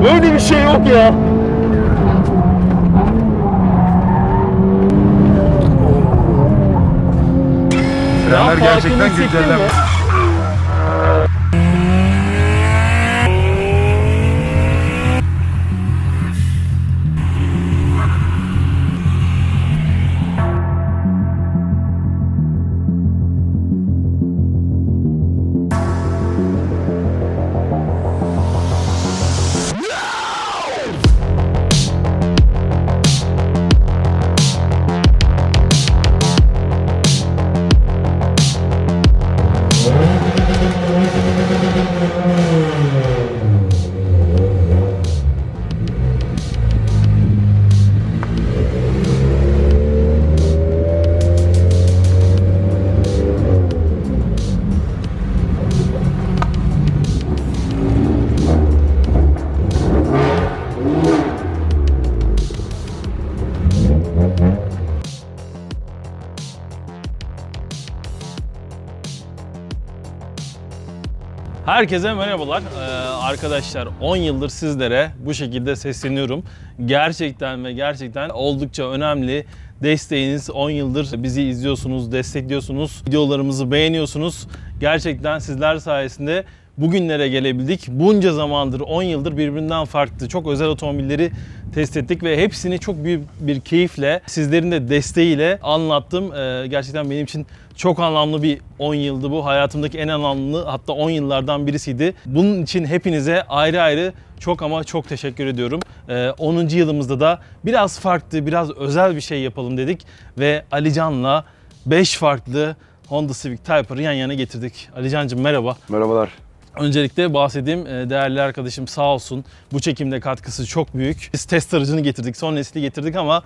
Böyle bir şey yok ya. Frenler gerçekten güncellenmiş. Herkese merhabalar. Arkadaşlar 10 yıldır sizlere bu şekilde sesleniyorum. Gerçekten ve gerçekten oldukça önemli desteğiniz. 10 yıldır bizi izliyorsunuz, destekliyorsunuz, videolarımızı beğeniyorsunuz. Gerçekten sizler sayesinde bugünlere gelebildik. Bunca zamandır, 10 yıldır birbirinden farklı çok özel otomobilleri test ettik ve hepsini çok büyük bir keyifle, sizlerin de desteğiyle anlattım. Gerçekten benim için çok anlamlı bir 10 yıldı bu. Hayatımdaki en anlamlı, hatta 10 yıllardan birisiydi. Bunun için hepinize ayrı ayrı çok ama çok teşekkür ediyorum. 10. yılımızda da biraz farklı, biraz özel bir şey yapalım dedik ve Alican'la 5 farklı Honda Civic Type-R'ı yan yana getirdik. Alican'cığım merhaba. Merhabalar. Öncelikle bahsedeyim, değerli arkadaşım sağ olsun, bu çekimde katkısı çok büyük. Biz test aracını getirdik, son nesli getirdik ama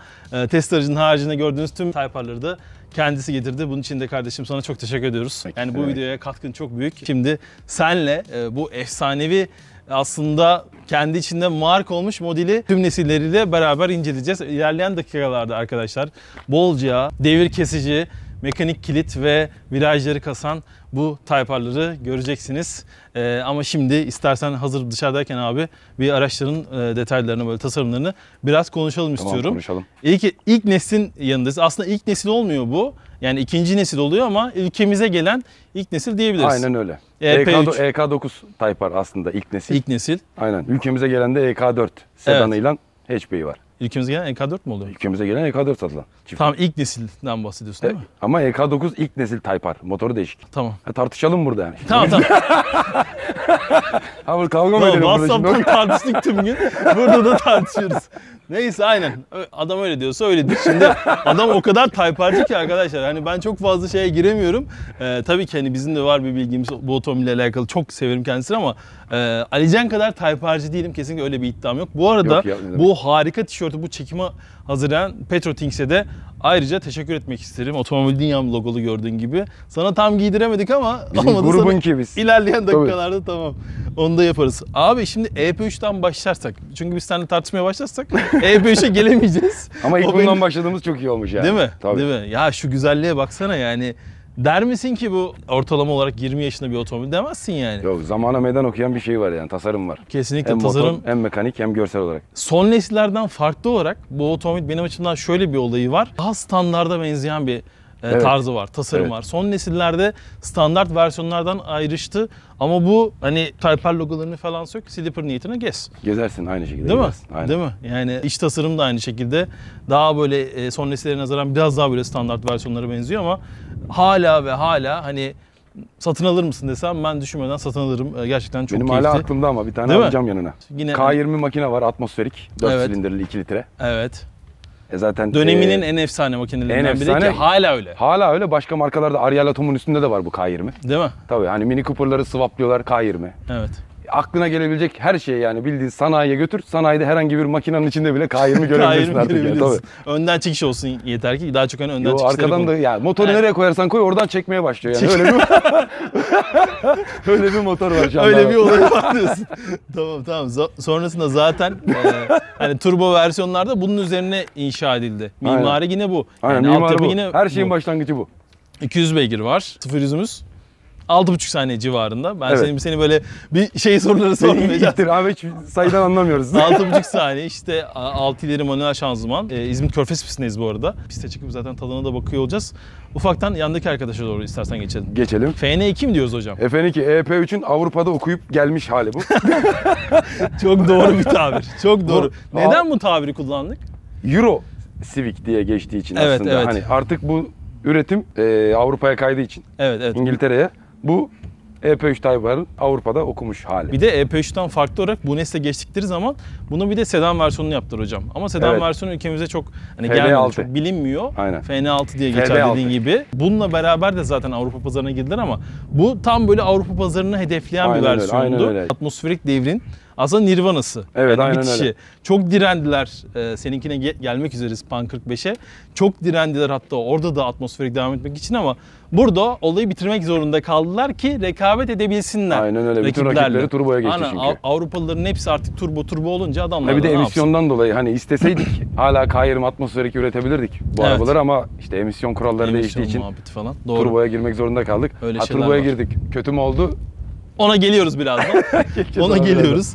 test aracının haricinde gördüğünüz tüm Type-R'ları da kendisi getirdi. Bunun için de kardeşim sana çok teşekkür ediyoruz. Yani bu videoya katkın çok büyük. Şimdi senle bu efsanevi, aslında kendi içinde marka olmuş modeli tüm nesilleriyle beraber inceleyeceğiz. İlerleyen dakikalarda arkadaşlar bolca devir kesici, mekanik kilit ve virajları kasan bu Type-R'ları göreceksiniz. Ama şimdi istersen hazır dışarıdayken abi bir araçların detaylarını, böyle tasarımlarını biraz konuşalım Tamam, istiyorum. konuşalım. İlk neslin yanındayız. Aslında ilk nesil olmuyor bu. Yani ikinci nesil oluyor ama ülkemize gelen ilk nesil diyebiliriz. Aynen öyle. P3. EK9 Type-R aslında ilk nesil. İlk nesil. Aynen. Ülkemize gelen de EK4 sedanıyla hatchback'i var. Ülkemize gelen EK4 mü oluyor? Ülkemize gelen EK4 satılan. Çift. Tamam, ilk nesilden bahsediyorsun değil mi? Ama EK9 ilk nesil Type-R. Motoru değişik. Tamam. Tartışalım burada yani. Tamam. Ama kavga mı edelim burada şimdi? WhatsApp'tan tartıştık tüm gün. Burada da tartışıyoruz. Neyse aynen. Adam öyle diyorsa öyledir. Şimdi adam o kadar Type-R'cı ki arkadaşlar. Hani ben çok fazla şeye giremiyorum. Tabii ki hani bizim de var bir bilgimiz bu otomobille alakalı. Çok severim kendisini ama Alican kadar Type-R'cı değilim. Kesinlikle öyle bir iddiam yok. Bu arada Yok ya, bu harika tişörtü, bu çekime hazırlayan Petrotings'e de ayrıca teşekkür etmek isterim. Otomobil Dünyam logolu gördüğün gibi. Sana tam giydiremedik ama Bizim grubun ki biz. İlerleyen dakikalarda tamam. Onu da yaparız. Abi şimdi EP3'ten başlarsak. Çünkü biz seninle tartışmaya başlarsak EP3'e gelemeyeceğiz. Ama ilk O bundan benim... başladığımız çok iyi olmuş yani. Değil mi? Tabii. Değil mi? Ya şu güzelliğe baksana yani. Der misin ki bu ortalama olarak 20 yaşında bir otomobil, demezsin yani. Yok, zamana meydan okuyan bir şey var yani, tasarım var. Kesinlikle hem tasarım. Motor, hem mekanik hem görsel olarak. Son nesillerden farklı olarak bu otomobil benim açımdan şöyle bir olayı var. Daha standarda benzeyen bir tarzı var, tasarım var. Son nesillerde standart versiyonlardan ayrıştı ama bu hani Type-R logolarını falan sök, slipper niyetine gez. Gezersin aynı şekilde. Değil gezersin. mi? Aynen. Değil mi? Yani iç tasarım da aynı şekilde daha böyle son nesillere nazaran biraz daha böyle standart versiyonlara benziyor ama hala ve hala hani satın alır mısın desem ben düşünmeden satın alırım. Gerçekten çok Benim keyifli. hala aklımda ama bir tane Değil mi? alacağım yanına. Yine K20 makine var, atmosferik, 4 Evet. silindirli 2 litre. Evet. Zaten Döneminin en efsane makinelerinden en biri efsane. ki hala öyle. Hala öyle. Başka markalarda Ariel Atom'un üstünde de var bu K20. Değil mi? Tabii hani Mini Cooper'ları swaplıyorlar K20. Evet. Aklına gelebilecek her şeyi yani bildiğin sanayiye götür. Sanayide herhangi bir makinenin içinde bile K20 görebilirsin artık yani. Tabii. Önden çekiş olsun yeter ki, daha çok hani önden Yo, çekişleri arkadan da ya motoru Evet. nereye koyarsan koy oradan çekmeye başlıyor yani. Öyle bir öyle bir motor var şu anda. Öyle bir olay var diyorsun. Tamam. Sonrasında zaten hani turbo versiyonlarda bunun üzerine inşa edildi. Mimari yine bu. Aynen, Yani mimari altyapı bu. yine Her şeyin bu. başlangıcı bu. 200 beygir var. 0-100'ümüz 6,5 saniye civarında. Ben Evet. seni böyle bir şey soruları sormayacağım. İttir abi, hiç sayıdan anlamıyoruz. 6,5 saniye işte 6 ileri manuel şanzıman. İzmir Körfez pistindeyiz bu arada. Piste çıkıp zaten tadına da bakıyor olacağız. Ufaktan yandaki arkadaşa doğru istersen geçelim. Geçelim. FN2 mi diyoruz hocam? FN2 EP3'ün Avrupa'da okuyup gelmiş hali bu. Çok doğru bir tabir. Çok doğru. Bu- Neden bu tabiri kullandık? Euro Civic diye geçtiği için Evet, aslında. evet. Hani artık bu üretim Avrupa'ya kaydığı için Evet, evet. İngiltere'ye, bu EP3 Type-R'ın Avrupa'da okumuş hali. Bir de EP3'ten farklı olarak bu nesle geçtikleri zaman bunu bir de sedan versiyonunu yaptılar hocam. Ama sedan Evet. versiyonu ülkemize çok hani FD6. gelmedi, çok bilinmiyor. Aynen. FN6 diye geçer FD6. dediğin gibi. Bununla beraber de zaten Avrupa pazarına girdiler ama bu tam böyle Avrupa pazarını hedefleyen bir Aynen öyle, versiyondu. aynen öyle. Atmosferik devrin aslında Nirvana'sı. Evet, yani aynen bitişi. öyle. Çok direndiler. Seninkine gelmek üzeriz Pan 45'e. Çok direndiler hatta orada da atmosferik devam etmek için ama burada olayı bitirmek zorunda kaldılar ki rekabet edebilsinler. Aynen öyle. Bütün rakiplerle. rakipleri turboya geçti Aynen. çünkü. Avrupalıların hepsi artık turbo olunca adamlar Bir de da ne emisyondan dolayı hani isteseydik hala K20 atmosferik üretebilirdik bu Evet. arabaları ama işte emisyon kuralları yapsın? değiştiği için Muhabbeti falan. Doğru. turboya girmek zorunda kaldık. Öyle şeyler turboya var. girdik. Kötü mü oldu? Ona geliyoruz birazdan. Ona ona geliyoruz.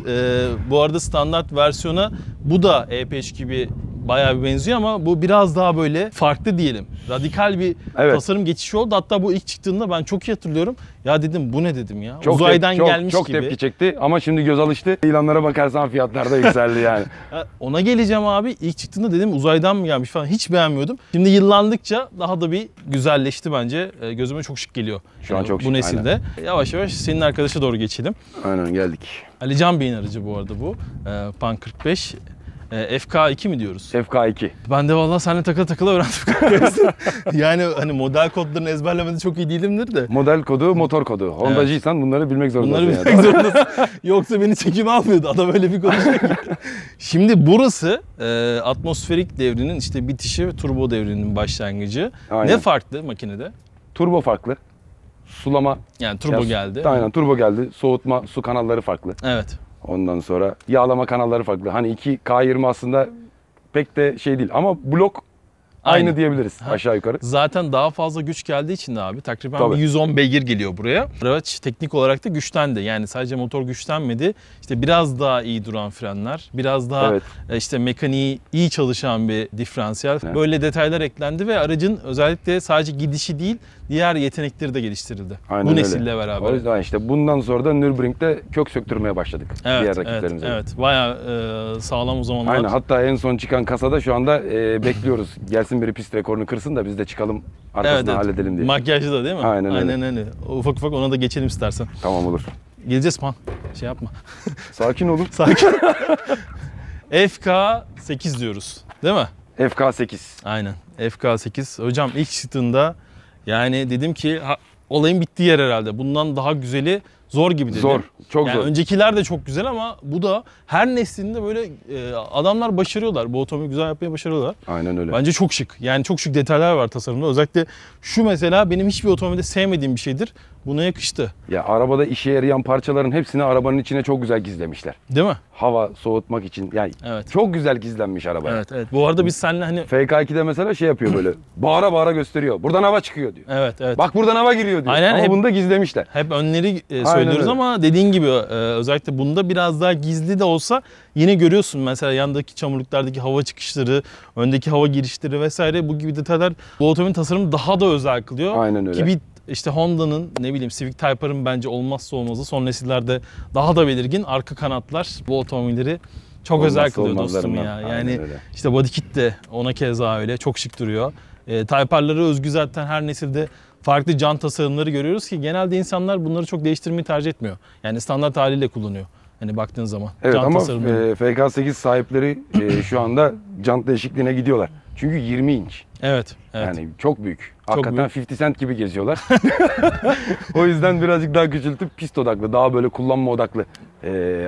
Bu arada standart versiyona bu da EP3 gibi bayağı bir benziyor ama bu biraz daha böyle farklı diyelim. Radikal bir Evet. tasarım geçişi oldu. Hatta bu ilk çıktığında ben çok iyi hatırlıyorum. Ya dedim bu ne dedim ya. Çok Uzaydan çok, gelmiş çok gibi. tepki çekti ama şimdi göz alıştı. İlanlara bakarsan fiyatlar da yükseldi yani. Ona geleceğim abi. İlk çıktığında dedim uzaydan mı gelmiş falan hiç beğenmiyordum. Şimdi yıllandıkça daha da bir güzelleşti bence. Gözüme çok şık geliyor. Şu an çok bu şık, nesilde. Yavaş yavaş senin arkadaşa doğru geçelim. Aynen geldik. Ali Can Bey'in aracı bu arada bu. Pan 45. FK2 mi diyoruz? FK2. Ben de vallahi seninle takıla takıla öğrendim. Yani hani model kodlarını ezberlemede çok iyi değilimdir de. Model kodu, motor kodu. Hondacıysan bunları bilmek zorundasın. Bunları yani. bilmek zorundasın. Yoksa beni çekime almıyordu. Adam öyle bir konuşuyor ki. Şimdi burası atmosferik devrinin işte bitişi ve turbo devrinin başlangıcı. Aynen. Ne farklı makinede? Turbo farklı. Sulama. Yani turbo geldi. Aynen, turbo geldi. Soğutma, su kanalları farklı. Evet. Ondan sonra yağlama kanalları farklı. Hani 2K20 aslında pek de şey değil ama blok aynı Aynı. diyebiliriz aşağı yukarı. Zaten daha fazla güç geldiği için de abi takriben Tabii. bir 110 beygir geliyor buraya. Araç teknik olarak da güçlendi. Yani sadece motor güçlenmedi. İşte biraz daha iyi duran frenler, biraz daha Evet. işte mekaniği iyi çalışan bir diferansiyel. Evet. Böyle detaylar eklendi ve aracın özellikle sadece gidişi değil, diğer yetenekleri de geliştirildi. Aynen Bu öyle. nesille beraber. O yüzden işte bundan sonra da Nürburgring'de kök söktürmeye başladık diğer Evet, rakiplerimize. evet. Bayağı sağlam o zamanlar. Aynen, hatta en son çıkan kasada şu anda bekliyoruz. Gelsin biri pist rekorunu kırsın da biz de çıkalım arkasından halledelim diye. Makyajlı da değil mi? Aynen öyle. Ufak ufak ona da geçelim istersen. Tamam, olur. Geleceğiz Pan. Şey yapma. Sakin olun. Sakin. FK8 diyoruz. Değil mi? FK8. Aynen. FK8. Hocam ilk çıktığında yani dedim ki olayın bittiği yer herhalde. Bundan daha güzeli zor gibi dedim. Zor. Çok yani zor. öncekiler de çok güzel ama bu da her neslinde böyle adamlar başarıyorlar. Bu otomobili güzel yapmaya başarıyorlar. Aynen öyle. Bence çok şık. Yani çok şık detaylar var tasarımda. Özellikle şu mesela benim hiçbir otomobilde sevmediğim bir şeydir. Buna yakıştı. Ya arabada işe yarayan parçaların hepsini arabanın içine çok güzel gizlemişler. Değil mi? Hava soğutmak için. Yani Evet. çok güzel gizlenmiş araba. Evet, evet. Bu arada biz seninle hani FK2'de mesela şey yapıyor böyle. Bağıra bağıra gösteriyor. Buradan hava çıkıyor diyor. evet, evet. Bak buradan hava giriyor diyor. Aynen, Ama hep- bunu da gizlemişler. Hep önleri Aynen söylüyoruz öyle. ama dediğin gibi özellikle bunda biraz daha gizli de olsa yine görüyorsun mesela yandaki çamurluklardaki hava çıkışları, öndeki hava girişleri vesaire bu gibi detaylar bu otomobilin tasarımını daha da özel kılıyor. Aynen öyle. Ki bir işte Honda'nın ne bileyim Civic Type-R'ın bence olmazsa olmazı son nesillerde daha da belirgin arka kanatlar bu otomobilleri çok özel Olmazsa kılıyor dostum ya. olmazlarından. Yani Aynen öyle. işte body kit de ona keza öyle çok şık duruyor. Type-R'lara özgü zaten her nesilde farklı jant tasarımları görüyoruz ki genelde insanlar bunları çok değiştirmeyi tercih etmiyor. Yani standart haliyle kullanıyor. Hani baktığın zaman. Evet Jant ama tasarımları. FK8 sahipleri şu anda jant değişikliğine gidiyorlar. Çünkü 20 inç. Evet, evet. Yani çok büyük. Hakikaten büyük. 50 Cent gibi geziyorlar. O yüzden birazcık daha küçültüp pist odaklı, daha böyle kullanma odaklı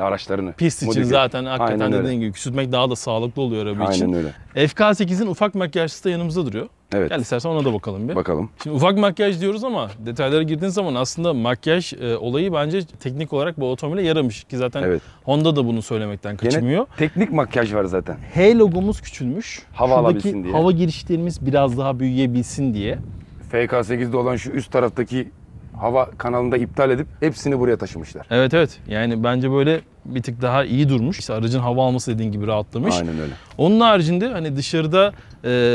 araçlarını. Pist için modifiye- zaten hakikaten Aynen öyle. dediğin gibi küçültmek daha da sağlıklı oluyor araba için. Aynen öyle. FK8'in ufak makyajlısı da yanımızda duruyor. Evet. Gel istersen ona da bakalım bir. Bakalım. Şimdi ufak makyaj diyoruz ama detaylara girdiğin zaman aslında makyaj olayı bence teknik olarak bu otomobile yaramış. Ki zaten Evet. Honda da bunu söylemekten kaçınmıyor. Teknik makyaj var zaten. H logomuz küçülmüş. Hava Şuradaki alabilsin diye. hava girişlerimiz biraz daha büyüyebilsin diye. FK8'de olan şu üst taraftaki hava kanalında iptal edip hepsini buraya taşımışlar. Evet evet. Yani bence böyle bir tık daha iyi durmuş. İşte aracın hava alması dediğin gibi rahatlamış. Aynen öyle. Onun haricinde hani dışarıda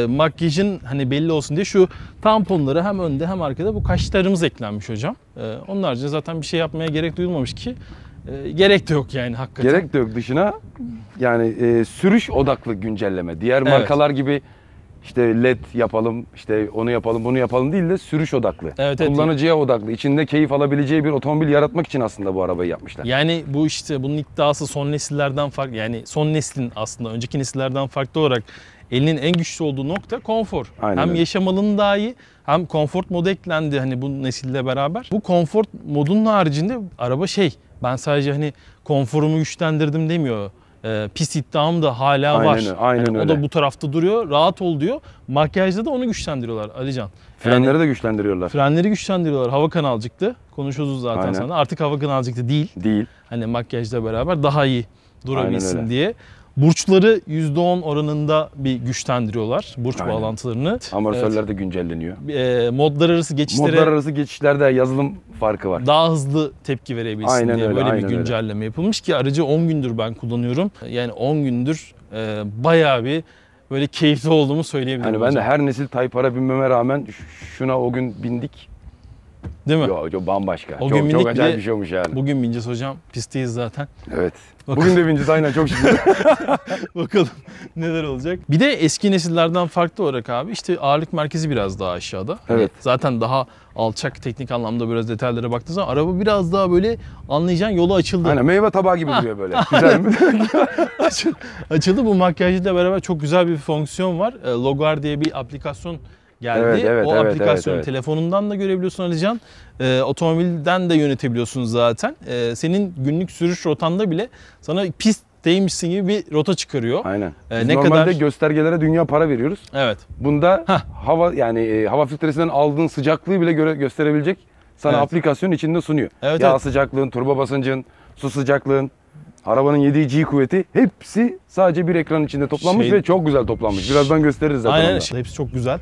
makyajın hani belli olsun diye şu tamponları hem önde hem arkada bu kaşlarımız eklenmiş hocam. Onun haricinde zaten bir şey yapmaya gerek duyulmamış ki gerek de yok yani hakikaten. Gerek de yok dışına. Yani sürüş odaklı güncelleme. Diğer markalar gibi işte LED yapalım, işte onu yapalım, bunu yapalım değil de sürüş odaklı. Evet, evet. Kullanıcıya odaklı. İçinde keyif alabileceği bir otomobil yaratmak için aslında bu arabayı yapmışlar. Yani bu işte bunun iddiası son nesillerden farklı. Yani son neslin aslında önceki nesillerden farklı olarak elinin en güçlü olduğu nokta konfor. Aynen Hem öyle. yaşam alanı daha iyi hem konfort modu eklendi hani bu nesille beraber. Bu konfort modunun haricinde araba ben sadece hani konforumu güçlendirdim demiyor. Pis iddiam da hala var. Aynen Yani o öyle. da bu tarafta duruyor. Rahat ol diyor. Makyajda da onu güçlendiriyorlar Alican. Frenleri de güçlendiriyorlar. Frenleri güçlendiriyorlar. Hava kanalcıktı. Konuşuyoruz zaten Aynen. sana. Artık hava kanalcıktı değil. Değil. Hani makyajla beraber daha iyi Aynen durabilsin öyle. diye. Burçları %10 oranında bir güçlendiriyorlar. Burç Aynen. bağlantılarını. Amortisörler de güncelleniyor. Modlar arası geçişlere Modlar arası geçişlerde yazılım farkı var. daha hızlı tepki verebilsin Aynen diye öyle, böyle bir aynen öyle. güncelleme yapılmış ki aracı 10 gündür ben kullanıyorum. Yani 10 gündür bayağı bir böyle keyifli olduğumu söyleyebilirim. Hani ben de hocam. her nesil Type R'e binmeme rağmen şuna o gün bindik. Değil mi? Yo bambaşka. O çok gün çok bindik acayip bir- bir şey olmuş yani. Bugün bineceğiz hocam. Pistteyiz zaten. Evet. Bakalım. Bugün de bineceğiz aynen çok şükür. Bakalım neler olacak. Bir de eski nesillerden farklı olarak abi işte ağırlık merkezi biraz daha aşağıda. Hani Evet. zaten daha alçak teknik anlamda biraz detaylara baktığın zaman araba biraz daha böyle anlayacağın yolu açıldı. Aynen meyve tabağı gibi duruyor böyle. Güzel mi? Açıldı. Bu makyajla beraber çok güzel bir fonksiyon var. Logar diye bir aplikasyon geldi. Evet, o evet, aplikasyonu evet. telefonundan da görebiliyorsun Alican. Otomobilden de yönetebiliyorsun zaten. Senin günlük sürüş rotanda bile sana pistteymişsin gibi bir rota çıkarıyor. Aynen. Biz Ne normalde kadar- göstergelere dünya para veriyoruz. Evet. Bunda hava yani hava filtresinden aldığın sıcaklığı bile gösterebilecek sana Evet. aplikasyon içinde sunuyor. Evet, Yağ evet. sıcaklığın, turbo basıncın, su sıcaklığın, arabanın yediği G kuvveti hepsi sadece bir ekran içinde toplanmış Şey- ve çok güzel toplanmış. Birazdan gösteririz zaten. Aynen. onu da. Hepsi çok güzel.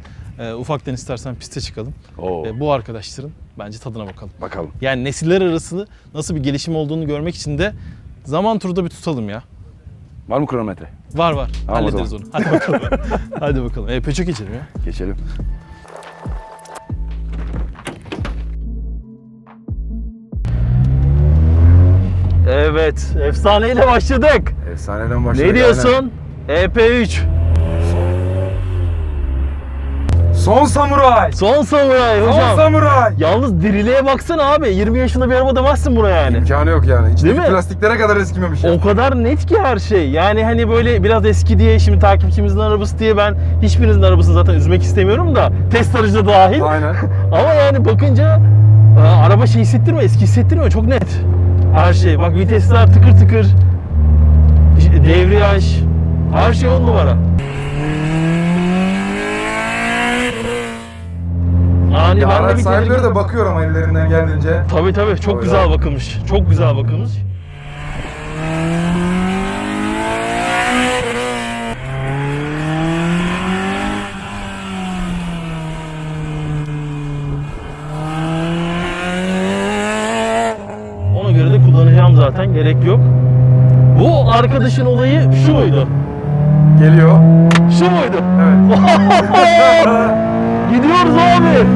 Ufaktan istersen piste çıkalım. Oo, Bu arkadaşların bence tadına bakalım. bakalım. Yani nesiller arası nasıl bir gelişim olduğunu görmek için de zaman turda bir tutalım ya. Var mı kronometre? Var. Tamam, o Hallederiz onu. Hadi bakalım. Hadi bakalım. Peugeot geçelim ya. Geçelim. Evet. Efsaneyle başladık. Efsaneden başladık. Ne diyorsun? EP3. Son samuray! Son samuray Son hocam. samuray! Yalnız diriliğe baksana abi. 20 yaşında bir araba demezsin buna yani. İmkanı yok yani. İçindeki Değil mi? plastiklere kadar eskimemiş ya. O kadar net ki her şey. Yani hani böyle biraz eski diye şimdi takipçimizin arabası diye ben hiçbirinizin arabasını zaten üzmek istemiyorum da test aracı da dahil. Aynen. Ama yani bakınca araba şey hissettirmiyor, eski hissettirmiyor. Çok net. Her şey. Bak vitesler tıkır tıkır. Devriyaj. Her şey 10 numara. Yani Ya ben de araç bir sahipleri tedirgin- de bakıyor ama ellerinden geldiğince. Tabii çok Öyle. güzel bakılmış. Çok güzel bakılmış. Ona göre de kullanacağım zaten. Gerek yok. Bu arkadaşın olayı şu muydu? Geliyor. Şu muydu? Evet. Gidiyoruz abi.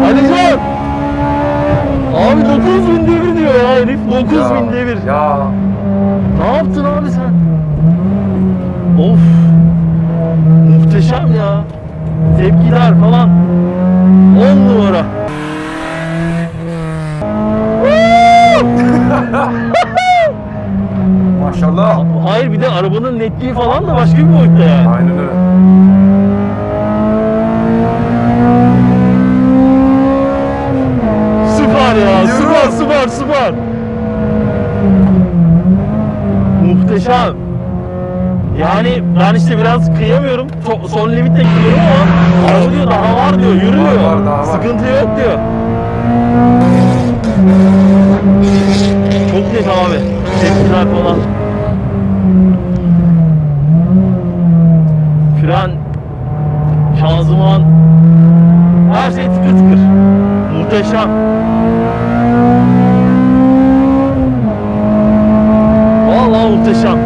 Alican. Abi 9000 devir diyor ya herif. 9000 devir. Ya. Ne yaptın abi sen? Of. Muhteşem ya. Tepkiler falan. 10 numara. Maşallah. Hayır bir de arabanın netliği falan da başka bir boyutta yani. Aynen öyle. Süper ya. Gidiyorum. Süper. Muhteşem. Yani ben işte biraz kıyamıyorum. Son limitle gidiyorum ama araba diyor daha var diyor. Yürü Var, diyor. var, daha var. Sıkıntı yok diyor. Çok net abi. Tepkiler falan. Fren, şanzıman, her şey tıkır tıkır. Muhteşem. muhteşem.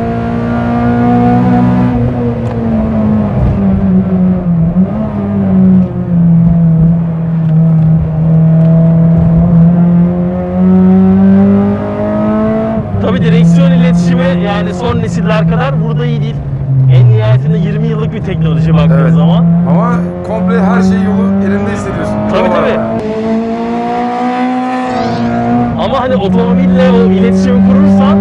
Tabii direksiyon iletişimi yani son nesiller kadar burada iyi değil. En nihayetinde 20 yıllık bir teknoloji baktığınız Evet. zaman. Ama komple her şey yolu elinde hissediyorsun. Tabii tabii. Ama hani otomobille o iletişimi kurursan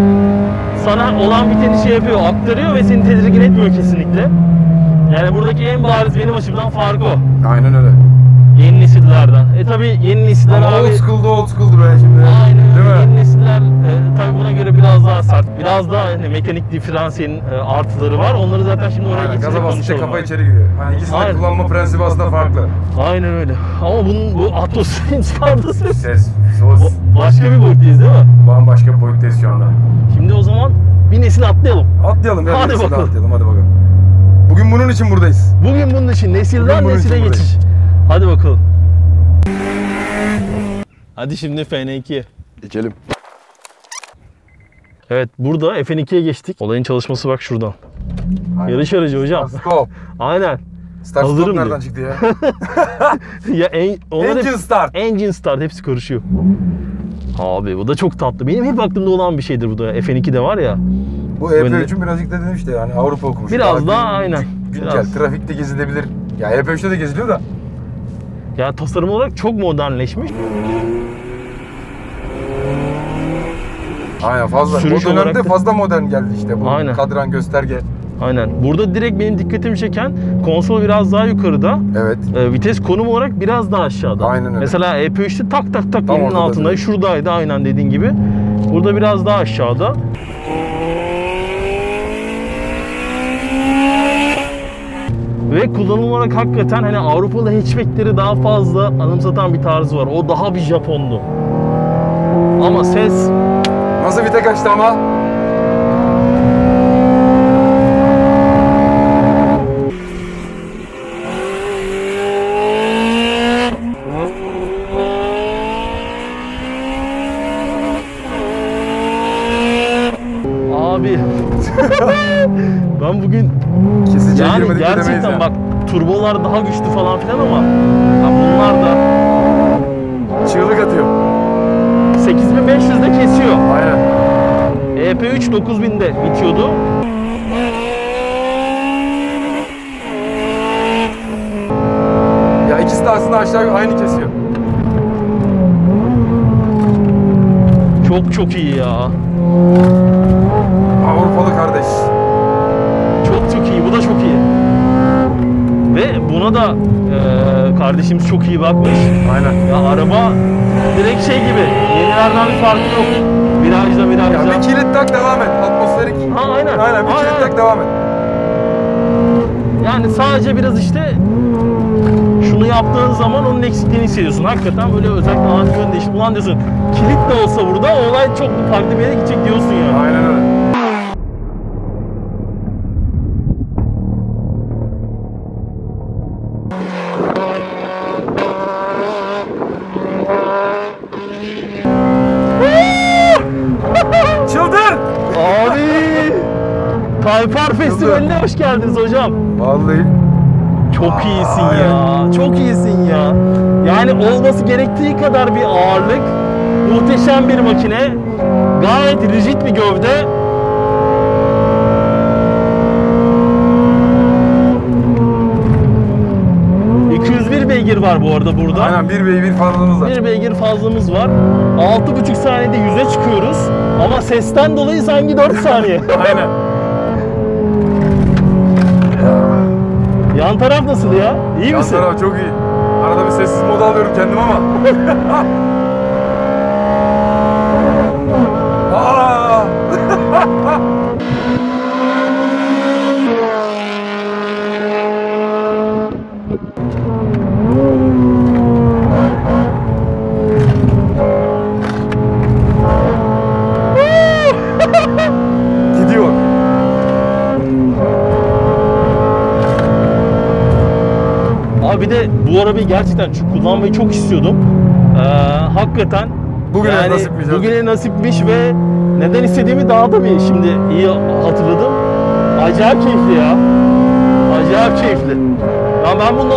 sana olan biteni şey yapıyor, aktarıyor ve seni tedirgin etmiyor kesinlikle. Yani buradaki en bariz benim açımdan fark o. Aynen öyle. Yeni nesillerden. Tabii yeni nesiller Ama abi. old school'du böyle şimdi. Aynen Değil öyle. mi? Yeni nesiller tabii buna göre biraz daha sert. Biraz daha hani mekanik diferansiyenin artıları var. Onları zaten şimdi oraya Aynen, geçince gaza basınca konuşalım. kafa içeri giriyor. Hani ikisinin Aynen. kullanma prensibi aslında farklı. Aynen öyle. Ama bu Atos Star'da ses. Ses, sos, Başka bir boyuttayız değil mi? bambaşka bir boyuttayız şu anda. Şimdi o zaman bir nesil atlayalım. Atlayalım ya. Hadi birisi de bakalım. Atlayalım, hadi bakalım. Bugün bunun için buradayız. Bugün bunun için nesilden Bugün bunun nesile için geçiş. Hadi bakalım. Hadi şimdi FN2'ye. Geçelim. Evet burada FN2'ye geçtik. Olayın çalışması bak şuradan. Aynen. Yarış aracı hocam. Stop. Aynen. Start Hazırım stop diyor. nereden çıktı ya? Onlar Engine hep, start. Engine start hepsi karışıyor. Abi bu da çok tatlı. Benim hep aklımda olan bir şeydir bu da. FN2'de var ya. Bu Böyle- EP3'ün birazcık da dedim işte yani Avrupa okumuş. Biraz daha aynen. Güncel, Biraz. trafikte gezilebilir. Ya EP3'te de geziliyor da. Ya tasarım olarak çok modernleşmiş. Aynen fazla. Sürüş o dönemde olarak da- fazla modern geldi işte bu Aynen. kadran gösterge. Aynen. Burada direkt benim dikkatimi çeken konsol biraz daha yukarıda. Evet. Vites konum olarak biraz daha aşağıda. Aynen öyle. Mesela EP3'te tak tak tak Tam elinin ortada altında. direkt. Şuradaydı aynen dediğin gibi. Burada biraz daha aşağıda. Ve kullanım olarak hakikaten hani Avrupalı hatchback'leri daha fazla anımsatan bir tarzı var. O daha bir Japonlu. Ama ses Nasıl vite kaçtı ama? abi ben bugün Keseceğe yani girmedik de demeyiz gerçekten ya. bak turbolar daha güçlü falan filan ama ya bunlar da Çığlık atıyor. 8500'de kesiyor. Aynen. EP3 9000'de bitiyordu. Ya ikisi de aslında aşağı yukarı aynı kesiyor. Çok çok iyi ya. Avrupalı kardeş. Çok çok iyi. Bu da çok iyi. Ve buna da kardeşimiz çok iyi bakmış. Aynen. Ya araba direkt şey gibi. Yenilerden bir farkı yok. Virajda Ya virajda. bir kilit tak devam et. Atmosferik. Ha aynen. Aynen bir kilit tak devam et. Yani sadece biraz işte şunu yaptığın zaman onun eksikliğini hissediyorsun. Hakikaten böyle özellikle ani yön değişim. Ulan diyorsun kilit de olsa burada olay çok farklı bir yere gidecek diyorsun ya. Aynen öyle. Çıldır! Abi! Tayfar Festivali'ne hoş geldiniz hocam. Vallahi Çok iyisin ya. Çok iyisin ya. Yani olması gerektiği kadar bir ağırlık. Muhteşem bir makine. Gayet rigid bir gövde. ...201 beygir var bu arada burada. aynen bir beygir fazlalığımız var. 1 beygir fazlamız var. 6,5 saniyede 100'e çıkıyoruz. Ama sesten dolayı sanki 4 saniye. Aynen. Yan taraf nasıl ya? İyi Yan misin? taraf çok iyi. Arada bir sessiz moda alıyorum kendim ama. Aa! Gidiyor. Abi bir de bu arabayı gerçekten kullanmayı çok istiyordum. Hakikaten Bugüne yani nasipmiş abi. bugüne nasipmiş ve neden istediğimi daha da bir şimdi iyi hatırladım. Acayip keyifli ya. Acayip keyifli. Ya ben bununla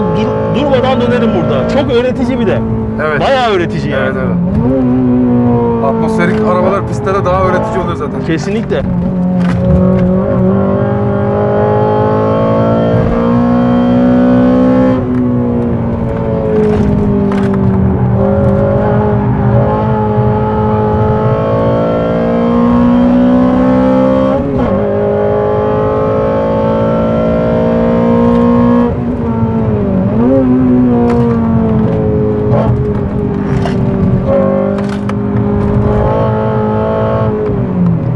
durmadan dönerim burada. Çok öğretici bir de. Evet. Bayağı öğretici yani. Evet, evet. Atmosferik arabalar pistlerde daha öğretici oluyor zaten. Kesinlikle.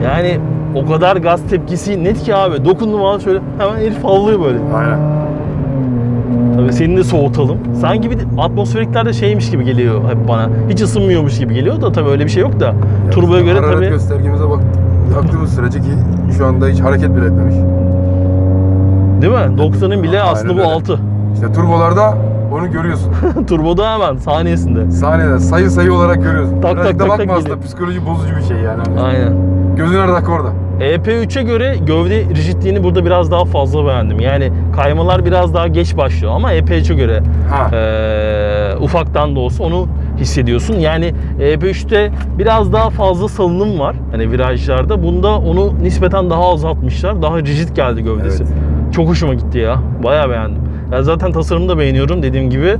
Yani o kadar gaz tepkisi net ki abi. Dokundum abi şöyle hemen herif havlıyor böyle. Aynen. Tabii seni de soğutalım. Sanki bir atmosferiklerde şeymiş gibi geliyor hep bana. Hiç ısınmıyormuş gibi geliyor da tabii öyle bir şey yok da. Turboya göre hararet tabii. göstergemize bak. Yaktığımız sürece ki şu anda hiç hareket bile etmemiş. Değil mi? 90'ın bile aslında Aynen bu öyle. 6. İşte turbolarda onu görüyorsun. Turboda hemen saniyesinde. Sahnede sayı olarak görüyorsun. Tak, Birazcık tak, da tak, bakma tak aslında geliyor. psikoloji bozucu bir şey yani. Aynen. Gözün arada orada. EP3'e göre gövde rigidliğini burada biraz daha fazla beğendim. Yani kaymalar biraz daha geç başlıyor ama EP3'e göre Ha. ufaktan da olsa onu hissediyorsun. Yani EP3'te biraz daha fazla salınım var hani virajlarda. Bunda onu nispeten daha azaltmışlar. Daha rigid geldi gövdesi. Evet. Çok hoşuma gitti ya. Bayağı beğendim. Ya zaten tasarımını da beğeniyorum dediğim gibi.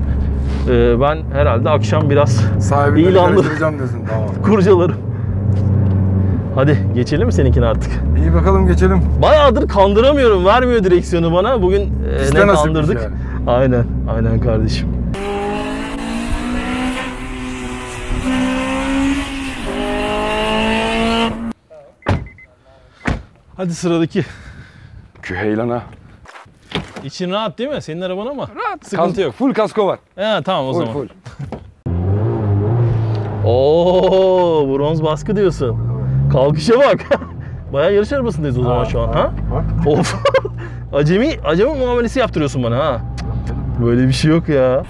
Ben herhalde akşam biraz Sahibini İlanlı. karıştıracağım diyorsun. Tamam. kurcalarım. Hadi geçelim mi seninkine artık? İyi bakalım geçelim. Bayağıdır kandıramıyorum. Vermiyor direksiyonu bana. Bugün Piste ne nasipmiş kandırdık? yani. Aynen. Aynen kardeşim. Hadi sıradaki. Küheylana. İçin rahat değil mi? Senin araban ama. Rahat. Sıkıntı yok. Full kasko var. He, tamam o Full zaman. full. Oo, bronz baskı diyorsun. Kalkışa bak. Bayağı yarış arabasındayız o zaman şu an. Ha? Bak. Of. acemi muamelesi yaptırıyorsun bana ha. Böyle bir şey yok ya.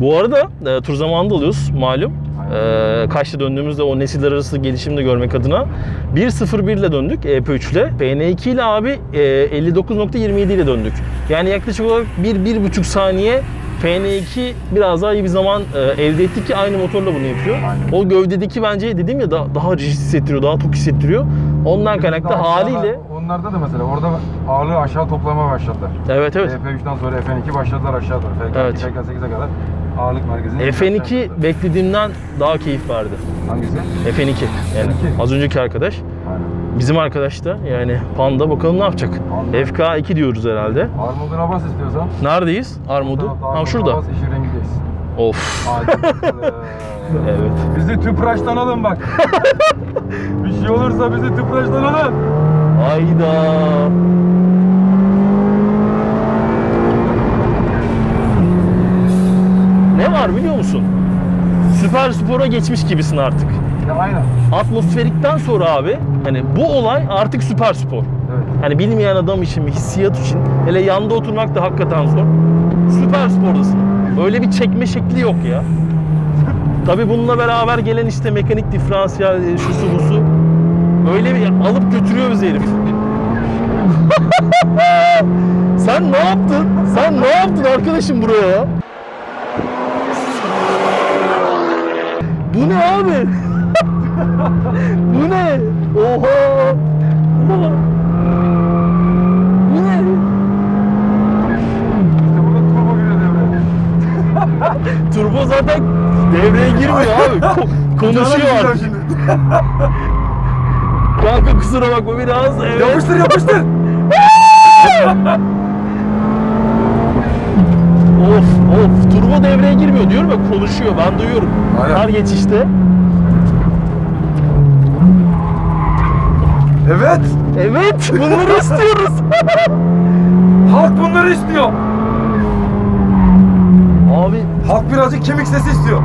Bu arada tur zamanında alıyoruz malum. Kaçta döndüğümüzde o nesiller arası gelişimi de görmek adına 1.01 ile döndük EP3 ile. PN2 ile abi 59.27 ile döndük. Yani yaklaşık olarak 1-1.5 saniye PN2 biraz daha iyi bir zaman elde ettik ki aynı motorla bunu yapıyor. Aynen. O gövdedeki bence dediğim ya daha rigid hissettiriyor, daha tok hissettiriyor. Ondan kaynaklı haliyle. Onlarda da mesela orada ağırlığı aşağı toplamaya başladılar. Evet. EP3'ten sonra FN2 başladılar aşağı doğru. FK2, Evet. FK8'e kadar ağırlık merkezini. FN2 beklediğimden daha keyif verdi. Hangisi? FN2 yani FN2. az önceki arkadaş. Aynen. Bizim arkadaş da yani Panda bakalım ne yapacak. Panda. FK2 diyoruz herhalde. Armuduna bas istiyorsan. Neredeyiz? Armudu. Ha şurada. Bas işi rengideyiz. Of. Hadi. Evet. Bizi tüpraştan alın bak. Bir şey olursa bizi tüpraştan alın. Hayda. Ne var biliyor musun? Süper Spor'a geçmiş gibisin artık. Ya aynen. Atmosferikten sonra abi hani bu olay artık Süper Spor. Evet. Hani bilmeyen adam için, hissiyat için hele yanda oturmak da hakikaten zor. Süper Spor'dasın. Öyle bir çekme şekli yok ya. Tabii bununla beraber gelen işte mekanik diferansiyel şusu busu öyle bir alıp götürüyor bizi herif. Sen ne yaptın? Sen ne yaptın arkadaşım buraya ya? Bu ne abi? Bu ne? Oha! Bu ne? İşte burada turbo giriyor devreye. Turbo zaten devreye girmiyor abi. Konuşuyor Canım artık. şimdi. Kanka kusura bakma biraz. Evet. Yapıştır. Of. Turbo devreye girmiyor diyorum ya konuşuyor. Ben duyuyorum. Aynen. Her geçişte. Evet bunları istiyoruz. Halk bunları istiyor. Abi Halk birazcık kemik sesi istiyor.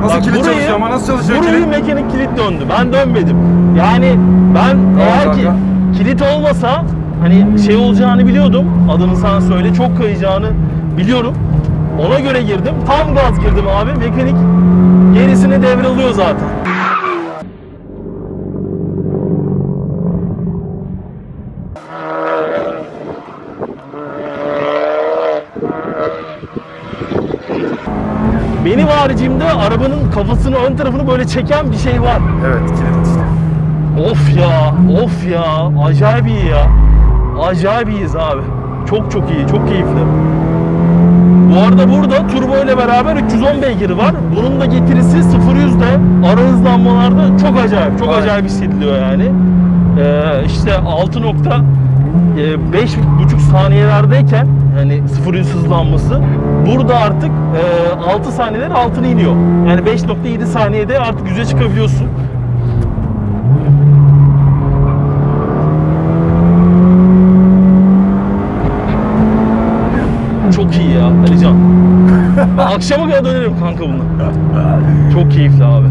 Nasıl bak kilit çalışıyor ama nasıl çalışıyor burayı kilit? mekanik kilit döndü. Ben dönmedim. Yani ben eğer ki kanka. kilit olmasa hani şey olacağını biliyordum. Adını sana söyle. Çok kayacağını biliyorum. Ona göre girdim. Tam gaz girdim abi. Mekanik gerisini devralıyor zaten. Benim haricimde arabanın kafasını, ön tarafını böyle çeken bir şey var. Evet, kilit işte. Of ya, of ya. Acayip iyi ya. Acayip iyiyiz abi. Çok çok iyi, çok keyifli. Bu arada burada turbo ile beraber 310 beygiri var. Bunun da getirisi 0-100'de ara hızlanmalarda çok acayip, çok acayip hissediliyor yani. İşte 6.5 saniyelerdeyken yani 0-100 hızlanması burada artık 6 saniyeler altına iniyor. Yani 5.7 saniyede artık 100'e çıkabiliyorsun. Çok iyi ya Alican. Ben akşama kadar dönerim kanka bununla. Çok keyifli abi.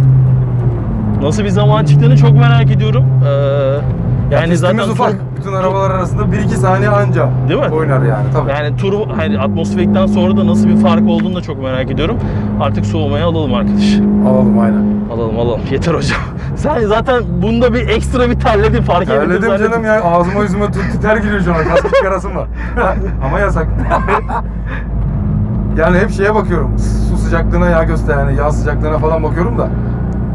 Nasıl bir zaman çıktığını çok merak ediyorum. Yani zaten ufak. Bütün arabalar arasında 1-2 saniye anca değil mi? Oynar yani tabii. Yani turbo hani atmosferikten sonra da nasıl bir fark olduğunu da çok merak ediyorum. Artık soğumaya alalım arkadaş. Alalım aynen. Alalım. Yeter hocam. Sen zaten bunda bir ekstra bir terledin fark ettin. Terledim canım ya. Ağzıma yüzüme ter giriyor şu an. Kaskık yarasım var. Ama yasak. Yani hep şeye bakıyorum. Su sıcaklığına, yağ gösterene, yağ sıcaklığına falan bakıyorum da.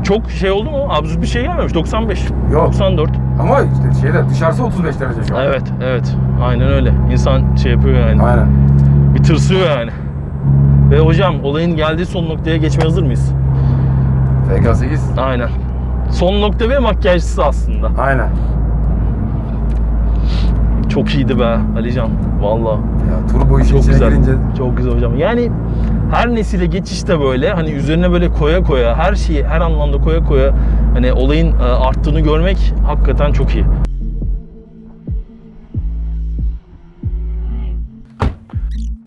Çok şey oldu mu? Absürt bir şey gelmemiş. 95. Yok. 94. Ama işte şeyde dışarısı 35 derece şu an. Evet. Aynen öyle. İnsan şey yapıyor yani. Aynen. Bir tırsıyor yani. Ve hocam olayın geldiği son noktaya geçmeye hazır mıyız? FK8. Aynen. Son nokta ve makyajlısı aslında. Aynen. Çok iyiydi be Alican. Vallahi. Ya turbo işin Çok içine güzel. girince. Çok güzel hocam. Yani her nesile geçişte böyle hani üzerine böyle koya her şeyi her anlamda koya hani olayın arttığını görmek hakikaten çok iyi.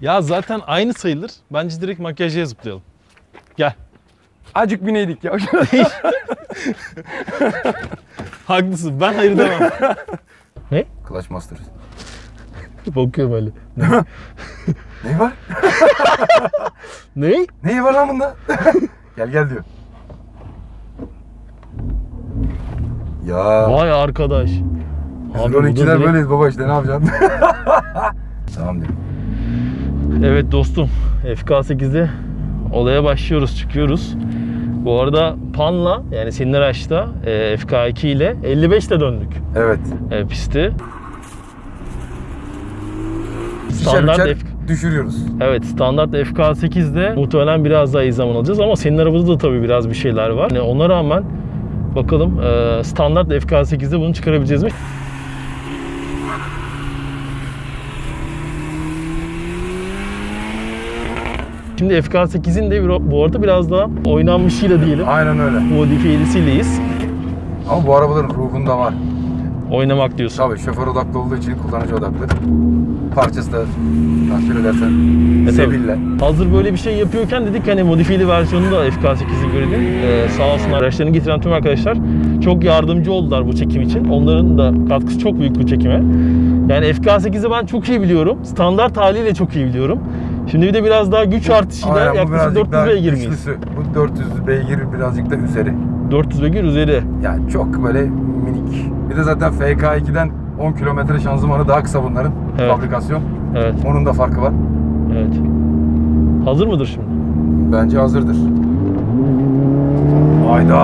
Ya zaten aynı sayılır. Bence direkt makyajlıya zıplayalım. Gel. Acık bineydik ya. Haklısın. Ben hayır demem. Ne? Clutch Master. Bakıyorum öyle. Ne var? Ne? Neyi var lan bunda? Gel diyor. Ya. Vay arkadaş. Abi bu da 12'ler direkt- böyleyiz baba işte ne yapacaksın? Tamam diyorum. Evet dostum, FK8'de olaya başlıyoruz, çıkıyoruz. Bu arada Pan'la yani senin araçta FK2 ile 55'te döndük Evet. pisti. İkişer F... düşürüyoruz. Evet, standart FK8'de muhtemelen biraz daha iyi zaman alacağız ama senin arabada da tabii biraz bir şeyler var. Yani ona rağmen bakalım standart FK8'de bunu çıkarabileceğiz mi? Şimdi FK8'in de bu arada biraz daha oynanmışıyla diyelim. Aynen öyle. Modifiyelisiyiz. Ama bu arabaların ruhunda var. Oynamak diyorsun. Tabii şoför odaklı olduğu için kullanıcı odaklı. Parçası da takdir edersen sebille. Hazır böyle bir şey yapıyorken dedik hani modifiyeli versiyonunu da FK8'i görelim. Sağ olsun araçlarını getiren tüm arkadaşlar çok yardımcı oldular bu çekim için. Onların da katkısı çok büyük bu çekime. Yani FK8'i ben çok iyi biliyorum. Standart haliyle çok iyi biliyorum. Şimdi bir de biraz daha güç artışıyla Aynen, yaklaşık 400 beygir miyiz? güçlüsü. Bu 400 beygir birazcık da üzeri. 400 beygir üzeri. Yani çok böyle minik. Bir de zaten FK2'den 10 kilometre şanzımanı daha kısa bunların. Evet. Fabrikasyon. Evet. Onun da farkı var. Evet. Hazır mıdır şimdi? Bence hazırdır. Hayda!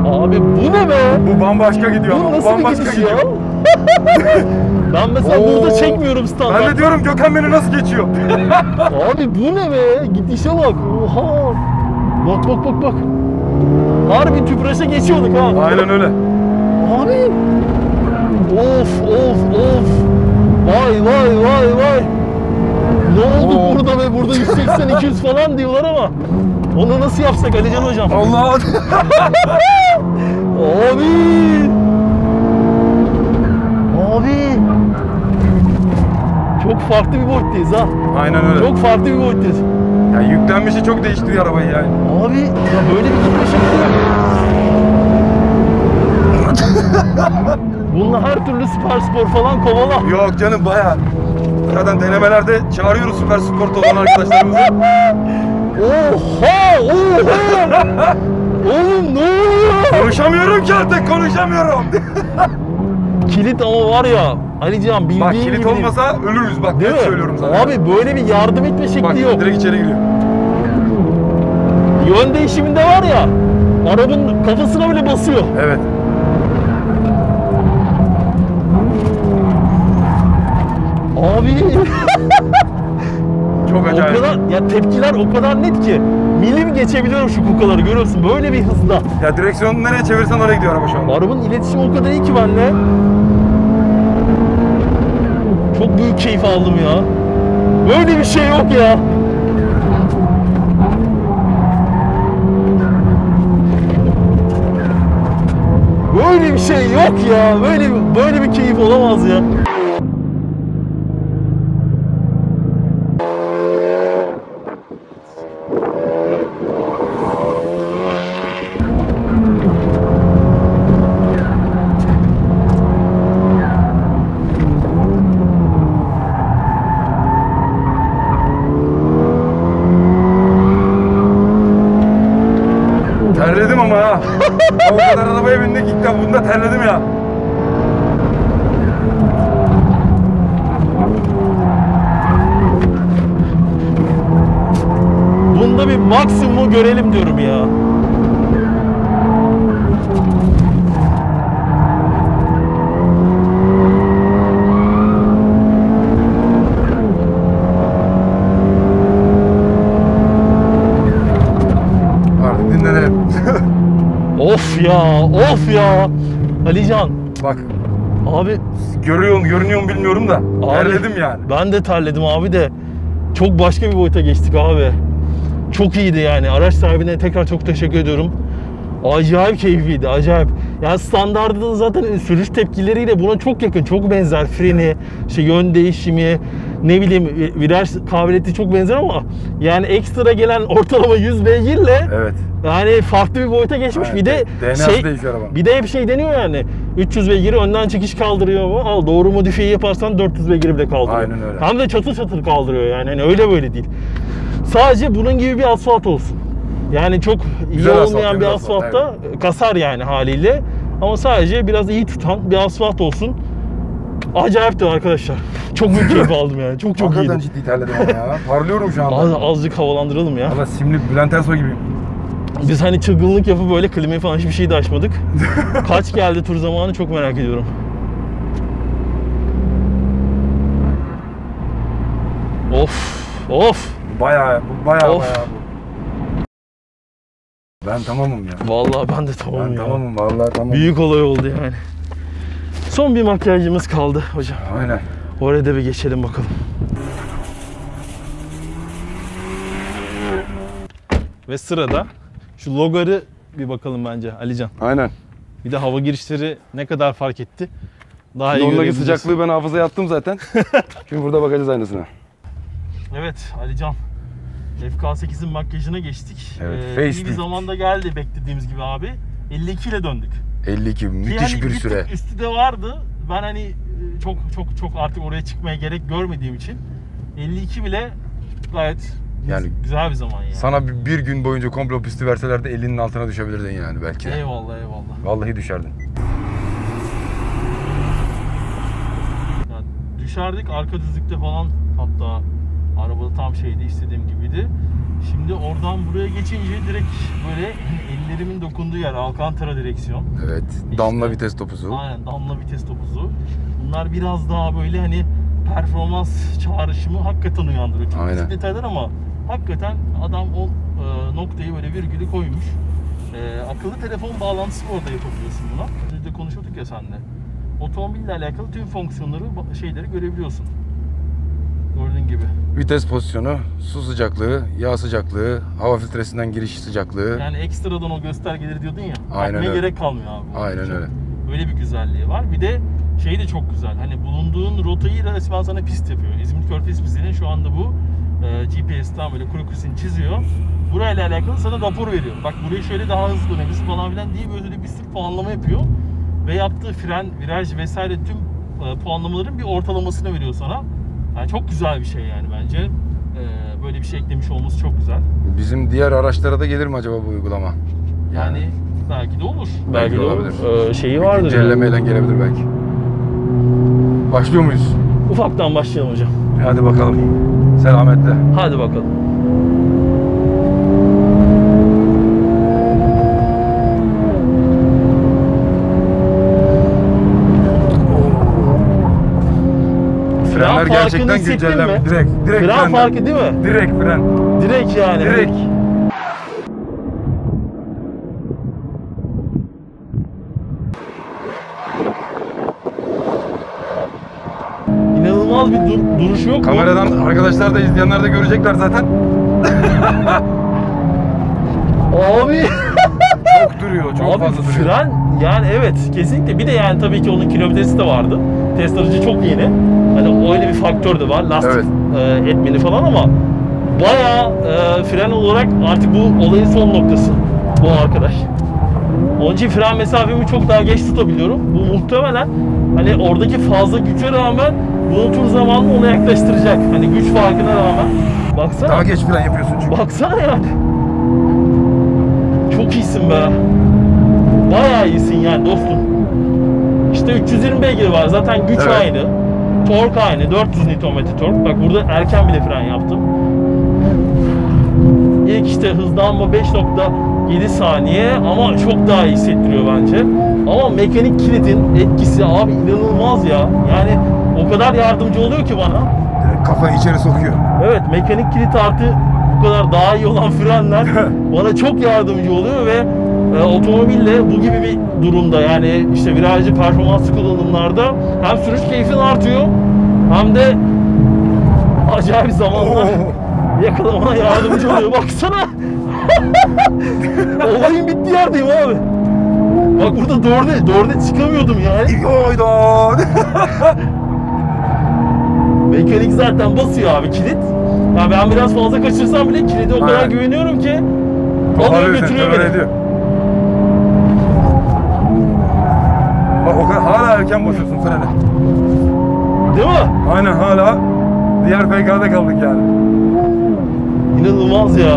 Abi bu ne be? Bu bambaşka gidiyor. Bu ama, nasıl bir bambaşka gidiş gidiyor. ya? Ben mesela Oo. burada çekmiyorum standart. Ben de diyorum Gökhan beni nasıl geçiyor? Abi bu ne be? Gidişe bak. Oha. Bak. Harbi tüpraşa geçiyorduk ha. Aynen öyle. Abi. Of. Vay. Ne olduk Oo. burada ve burada 180-200 falan diyorlar ama onu nasıl yapsak Alican hocam? Allah! Abi. Çok farklı bir boyuttayız ha. Aynen öyle. Çok farklı bir boyuttayız. Yani yüklenmişi çok değiştiriyor arabayı yani. Abi ya böyle bir gitme şekli yok. Bununla her türlü süper spor falan kovala. Yok canım baya. Zaten denemelerde çağırıyoruz süper sport olan arkadaşlarımızı. Oha! Oha! Oğlum ne oluyor? Konuşamıyorum ki artık, konuşamıyorum. Kilit ama var ya Alican bildiğin Bak kilit gibi olmasa ölürüz bak, değil net mi? söylüyorum sana. Abi böyle bir yardım etme şekli Bak yok. direkt içeri giriyor. Yön değişiminde var ya arabanın kafasına bile basıyor. Evet. Abi Çok o acayip. kadar ya tepkiler o kadar net ki milim geçebiliyorum şu kukaları görüyorsun böyle bir hızda. Ya direksiyonu nereye çevirsen oraya gidiyor araba şu anda. Arabanın iletişimi o kadar iyi ki benimle. Çok büyük keyif aldım ya. Böyle bir şey yok ya. Böyle bir şey yok ya. Böyle bir keyif olamaz ya. Terledim ama ha. O kadar arabaya bindik, ilk defa bunda terledim ya. Bunda bir maksimumu görelim diyorum ya. Artık dinlenelim. Of ya. Alican. Bak Abi görünüyor mu bilmiyorum da terledim yani. ben de terledim abi de. Çok başka bir boyuta geçtik abi. Çok iyiydi yani. Araç sahibine tekrar çok teşekkür ediyorum. Acayip keyifliydi, acayip. Yani standartında zaten sürüş tepkileriyle buna çok yakın, çok benzer. Freni, işte yön değişimi, ne bileyim viraj kabiliyeti çok benzer ama yani ekstra gelen ortalama 100 beygirle Evet. yani farklı bir boyuta geçmiş. Aynen. Bir de DNA'sı değişiyor arabanın. bir de hep şey deniyor yani. 300 beygiri önden çıkış kaldırıyor mu? Al doğru modifiye yaparsan 400 beygiri bile kaldırıyor. Aynen öyle. Hem de çatır çatır kaldırıyor yani. Hani öyle böyle değil. Sadece bunun gibi bir asfalt olsun. Yani çok iyi Güzel asfalt, olmayan bir temiz asfalt, asfaltta kasar yani haliyle. Ama sadece biraz iyi tutan bir asfalt olsun. Acayipti arkadaşlar. Çok büyük keyif aldım yani. Çok Hakikaten iyiydi. ciddi terledim ama ya. Parlıyorum şu anda. Azıcık havalandıralım ya. Valla simli Bülent Ersoy gibiyim. Biz hani çılgınlık yapıp böyle klimayı falan hiçbir şey de açmadık. Kaç geldi tur zamanı çok merak ediyorum. Of. Bayağı Of. bayağı bu. Ben tamamım ya. Vallahi ben de tamamım Ben ya. tamamım vallahi tamam. Büyük olay oldu yani. Son bir makyajımız kaldı hocam. Aynen. Oraya da bir geçelim bakalım. Ve sırada şu logarı bir bakalım bence Alican. Aynen. Bir de hava girişleri ne kadar fark etti. Daha iyi Ondaki görebileceğiz. sıcaklığı ben hafızaya attım zaten. Şimdi burada bakacağız aynısına. Evet Alican. FK8'in makyajına geçtik. Evet, iyi facelift. bir zamanda geldi beklediğimiz gibi abi. 52 ile döndük. 52 Ki müthiş hani bir tık süre. üstü de vardı. Ben hani çok artık oraya çıkmaya gerek görmediğim için 52 bile gayet Yani güzel bir zaman yani. Sana bir gün boyunca komplo pisti verseler de 50'nin altına düşebilirdin yani belki. Eyvallah. Vallahi düşerdin. Yani düşerdik arka düzlükte falan, hatta arabada tam şeydi, istediğim gibiydi. Şimdi oradan buraya geçince direkt böyle ellerimin dokunduğu yer Alcantara direksiyon. Evet. İşte. Damla vites topuzu. Aynen, damla vites topuzu. Bunlar biraz daha böyle hani performans çağrışımı hakikaten uyandırıyor. Çok Aynen. küçük detaylar ama hakikaten adam o noktayı böyle virgülü koymuş. Akıllı telefon bağlantısı bu arada yapabiliyorsun buna. Önce de konuşuyorduk ya seninle. Otomobille alakalı tüm fonksiyonları, şeyleri görebiliyorsun. Gördüğün gibi. Vites pozisyonu, su sıcaklığı, yağ sıcaklığı, hava filtresinden giriş sıcaklığı. Yani ekstradan o göstergeleri diyordun ya. Aynen bakmaya öyle. gerek kalmıyor abi. Aynen öyle. Öyle bir güzelliği var. Bir de şey de çok güzel. Hani bulunduğun rotayı resmen sana pist yapıyor. İzmit Körfez pistinin şu anda bu GPS'ten böyle kroküsünü çiziyor. Burayla alakalı sana rapor veriyor. Bak burayı şöyle daha hızlı dönebilirsin falan filan diye böyle bir sürü puanlama yapıyor. ve yaptığı fren, viraj vesaire tüm puanlamaların bir ortalamasını veriyor sana. Yani çok güzel bir şey yani bence. Böyle bir şey eklemiş olması çok güzel. Bizim diğer araçlara da gelir mi acaba bu uygulama? Yani belki de olur. Belki de olabilir. Şeyi vardır. Güncellemeyle gelebilir belki. Başlıyor muyuz? Ufaktan başlayalım hocam. Hadi bakalım. Selametle. Hadi bakalım. Frenler gerçekten güncellenmiş. Direkt fren farkı değil mi? Direkt fren. Direkt yani. Direkt. İnanılmaz bir duruş yok mu? Kameradan arkadaşlar da izleyenler de görecekler zaten. Abi. Çok duruyor, çok Abi, fazla duruyor. fren yani evet kesinlikle. Bir de yani tabii ki onun kilometresi de vardı. Test aracı çok yeni. Hani öyle bir faktör de var. Lastik etmeni falan ama bayağı fren olarak artık bu olayın son noktası bu arkadaş. Onun için fren mesafemi çok daha geç tutabiliyorum. Bu muhtemelen hani oradaki fazla güce rağmen bunun tur zamanını ona yaklaştıracak. Hani güç farkına rağmen. Baksana. Daha geç fren yapıyorsun çünkü. Baksana yani. Çok iyisin be. Bayağı iyisin yani dostum. İşte 320 beygir var. Zaten güç aynı. Tork aynı. 400 Nm tork. Bak burada erken bile fren yaptım. İlk işte hızlanma 5.7 saniye ama çok daha iyi hissettiriyor bence. Ama mekanik kilidin etkisi abi inanılmaz ya. Yani o kadar yardımcı oluyor ki bana. Direkt kafayı içeri sokuyor. Evet, mekanik kilit artı bu kadar daha iyi olan frenler bana çok yardımcı oluyor ve otomobille bu gibi bir durumda yani işte virajlı performanslı kullanımlarda hem sürüş keyfin artıyor hem de acayip zamanlar yakalamana yardımcı oluyor. Baksana. Olayın bittiği yerdeyim abi. Bak burada dörde çıkamıyordum yani. Oyda. Mekanik zaten basıyor abi kilit. Ya ben biraz fazla kaçırsam bile kilide o kadar güveniyorum ki alıyor götürüyor beni. Bak o kadar hala erken basıyorsun frene. Değil mi? Aynen hala diğer PK'da kaldık yani. İnanılmaz ya.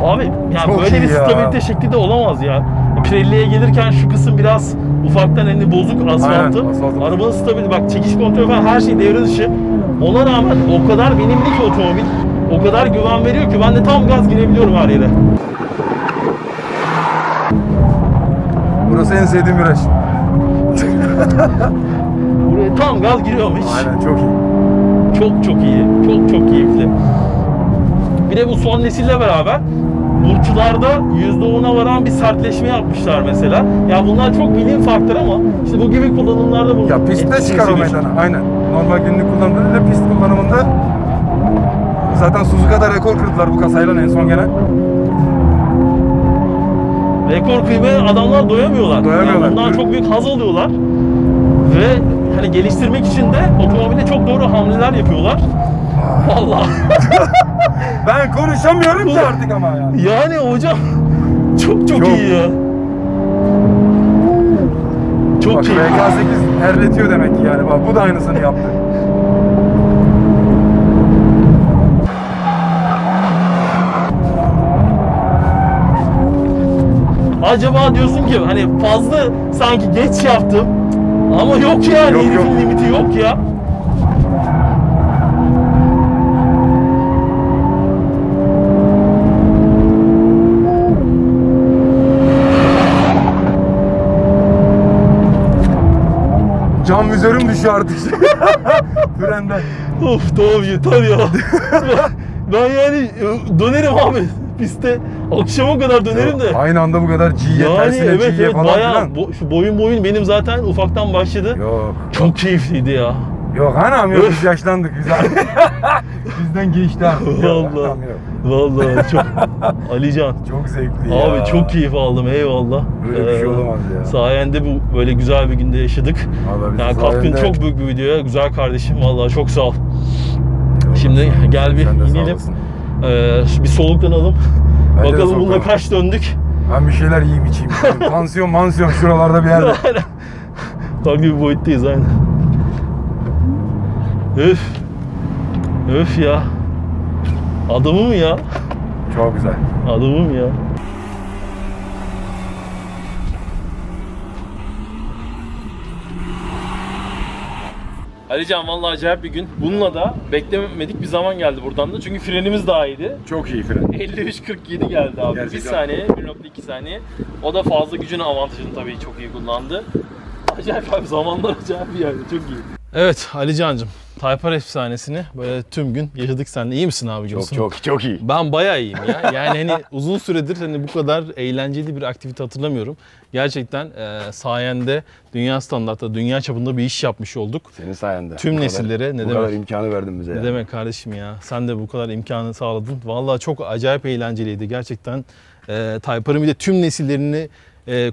Abi yani çok böyle bir stabilite şekli de olamaz ya. Pirelli'ye gelirken şu kısım biraz ufaktan hani bozuk asfaltı. Arabanın stabil bak çekiş kontrolü falan her şey devre dışı. Ona rağmen o kadar verimli ki otomobil. O kadar güven veriyor ki ben de tam gaz girebiliyorum her yere. Burası en sevdiğim viraj. Buraya tam gaz giriyormuş. Aynen çok iyi. Çok iyi. Çok keyifli. Bir de bu son nesille beraber burçlarda %10'a varan bir sertleşme yapmışlar mesela. Ya bunlar çok bilim faktör ama işte bu gibi kullanımlarda bu. Ya pistte çıkar o meydana. Aynen. Normal günlük kullanımda değil de pist kullanımında zaten Suzuka'da rekor kırdılar bu kasayla en son gene. Rekor kıymaya adamlar doyamıyorlar. Doyamıyorlar. Yani bundan çok büyük haz alıyorlar. Ve hani geliştirmek için de otomobile çok doğru hamleler yapıyorlar. Vallahi. Ben konuşamıyorum ki artık ama ya. Yani hocam çok iyi ya. Çok bak, iyi. VK8 terletiyor demek ki yani. Bak bu da aynısını yaptı. Acaba diyorsun ki hani fazla sanki geç yaptım ama yok yani herifin limiti yok ya. Cam vizörüm düşüyor artık. Frenden. Of tamam yeter ya. ben yani dönerim abi piste. Akşama kadar dönerim de. Aynı anda bu kadar G'ye, Yani tersine evet G'ye falan bayağı filan. şu boyun benim zaten ufaktan başladı. Yok. Çok keyifliydi ya. Yok anam yok biz yaşlandık biz. Bizden geçti artık. Vallahi çok Alican. Çok zevkli ya. Abi çok keyif aldım eyvallah. Böyle bir şey olamaz ya. Sayende bu böyle güzel bir günde yaşadık. Vallahi Yani katkın çok büyük bir videoya. Güzel kardeşim vallahi çok sağ ol. Şimdi gel bir inelim. Bir soluklanalım. Bakalım bununla kaç döndük. Ben bir şeyler yiyeyim içeyim. Pansiyon mansiyon şuralarda bir yerde. Tam gibi boyuttayız aynen. Öf. Öf ya. Adamım ya. Çok güzel. Adamım ya. Alican vallahi acayip bir gün. Bununla da beklemedik bir zaman geldi buradan da. Çünkü frenimiz daha iyiydi. Çok iyi fren. 53-47 geldi abi. Gerçekten. 1 saniye, 1.2 saniye. O da fazla gücün avantajını tabii çok iyi kullandı. Acayip abi, zamanlar acayip yani, çok iyi. Evet Alican'cığım, Type R efsanesini böyle tüm gün yaşadık seninle. İyi misin abi? Çok iyi. Ben bayağı iyiyim ya. Yani hani uzun süredir hani bu kadar eğlenceli bir aktivite hatırlamıyorum. Gerçekten sayende dünya standartta, dünya çapında bir iş yapmış olduk. Senin sayende. Tüm nesillere ne bu demek? kadar imkanı verdin bize. Ne ya. demek kardeşim ya. Sen de bu kadar imkanı sağladın. Vallahi çok acayip eğlenceliydi gerçekten. Type R'ın bir de tüm nesillerini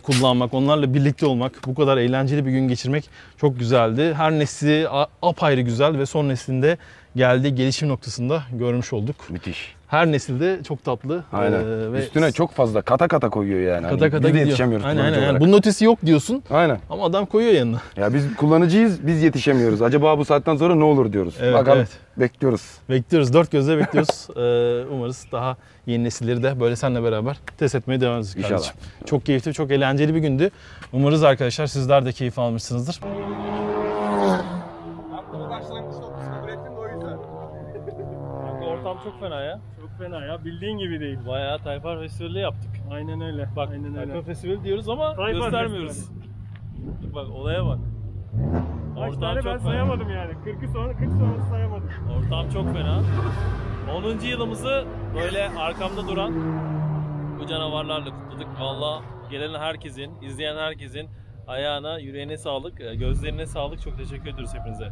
kullanmak, onlarla birlikte olmak, bu kadar eğlenceli bir gün geçirmek çok güzeldi. Her nesli apayrı güzel ve son neslinde geldiği gelişim noktasında görmüş olduk. Müthiş. Her nesilde çok tatlı. Aynen. Ve Üstüne çok fazla kata koyuyor yani. kata Hani kata biz de gidiyor. yetişemiyoruz Aynen, kullanıcı aynen. olarak. Bunun ötesi yok diyorsun Aynen. ama adam koyuyor yanına. Ya biz kullanıcıyız, biz yetişemiyoruz. Acaba bu saatten sonra ne olur diyoruz. Evet, Bakalım, evet. bekliyoruz. Bekliyoruz, dört gözle bekliyoruz. Umarız daha yeni nesilleri de böyle seninle beraber test etmeye devam edeceğiz İnşallah. kardeşim. Çok keyifli, çok eğlenceli bir gündü. Umarız arkadaşlar sizler de keyif almışsınızdır. Bu başlangıç noktası kabul ettim de o yüzden. Ortam çok fena ya. Çok fena ya, bildiğin gibi değil. Bayağı Type R Festivali yaptık. Aynen öyle. Bak, aynen öyle. Type R Festivali diyoruz ama Type R göstermiyoruz. Bak olaya bak. Kaç Ortam tane çok ben fena. sayamadım yani. 40 sonrası sayamadım. Ortam çok fena. 10. yılımızı böyle arkamda duran bu canavarlarla kutladık. Valla gelen herkesin, izleyen herkesin ayağına, yüreğine sağlık, gözlerine sağlık. Çok teşekkür ediyoruz hepinize.